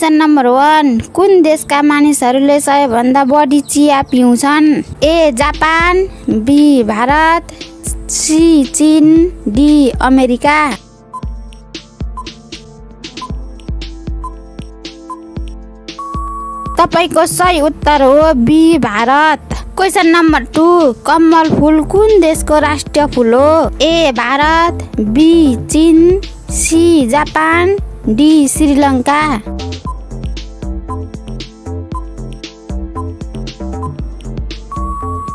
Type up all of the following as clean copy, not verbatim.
Question number 1 कुन देशका मानिसहरूले सबैभन्दा बढी चिया पिउँछन्? A Japan, B Bharat, C चीन, डी अमेरिका। तपाईको सही उत्तर हो बी भारत। क्वेशन नम्बर 2 कमल फूल कुन देशको राष्ट्रिय फूल हो? ए भारत, बी चीन, सी जापान, डी श्रीलङ्का।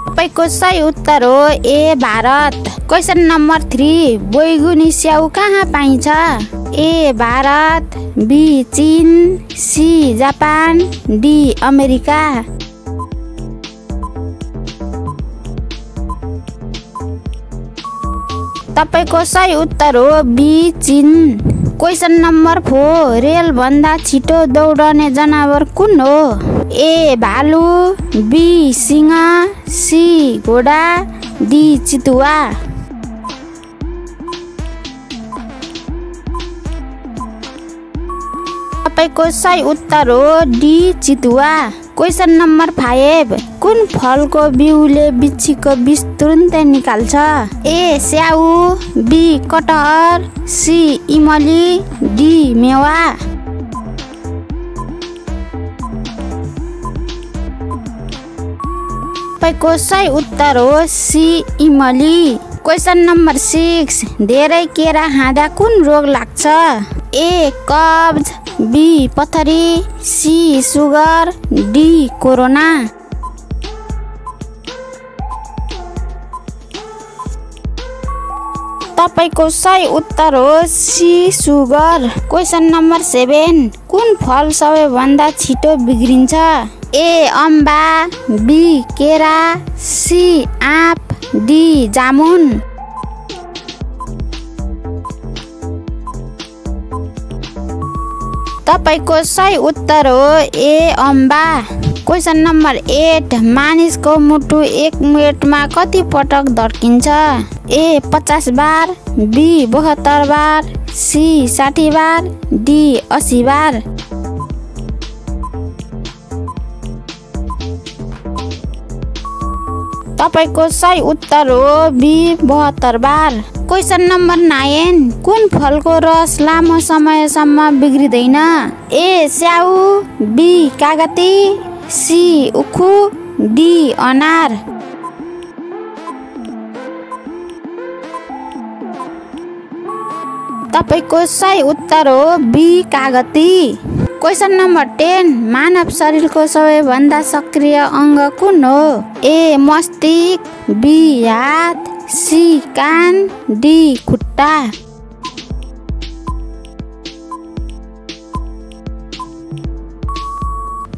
तपाईको सही उत्तर हो ए भारत। क्वेशन नम्बर 3 बैगुनी स्याउ कहाँ पाइन्छ? ए भारत, बी चीन, सी जापान, डी अमेरिका। तपाईको सही उत्तर हो बी चीन। क्वेशन नम्बर 4 रेल भन्दा छिटो दौडने जनावर कुन हो? ए भालु, बी सिंह, सी घोडा, डी चितुवा। तपाईको सही उत्तर हो डी चितुवा। क्वेशन नम्बर 5 कुन फलको बिउले बिच्छीको विष तुरुन्तै निकाल्छ? ए स्याउ, बी कटहर, सी इमली, डी मेवा। तपाईको सही उत्तर हो सी इमली। क्वेशन नम्बर 6 धेरै केरा खाँदा कुन रोग लाग्छ? ए कब्ज, बी पथरी, सी सुगर, डी कोरोना। तपाईको सही उत्तर हो सी सुगर। क्वेशन नम्बर 7 कुन फल सबैभन्दा छिटो बिग्रिन्छ? ए अम्बा, बी केरा, सी आँप, डी जामुन। तपाईको सही उत्तर हो ए अम्बा। क्वेशन नम्बर 8 मानिसको मुटु 1 मिनेटमा कति पटक धड्किन्छ? ए 50 बार, बी 72 बार, सी 60 बार, डी 80 बार। तपाईको सही उत्तर हो बी 72 बार। क्वेशन नम्बर 9 कुन फलको रस लामो समयसम्म बिग्रिँदैन? ए स्याउ, बी कागती, सी उखु, डी अनार। तपाईको सही उत्तर हो बी कागती। क्वेशन नम्बर 10 मानव शरीरको सबैभन्दा सक्रिय अङ्ग कुन हो? ए मस्तिष्क, बी हात, सी कान, डी खुट्टा।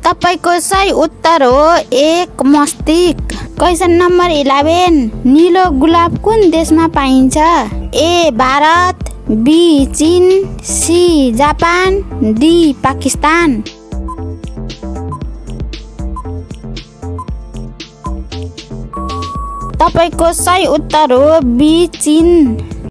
तपाईको सही उत्तर हो एक मस्तिष्क। क्वेशन नम्बर 11 नीलो गुलाब कुन देशमा पाइन्छ? ए भारत, बी चीन, सी जापान, डी पाकिस्तान। तपाईको सही उत्तर हो बी चीन।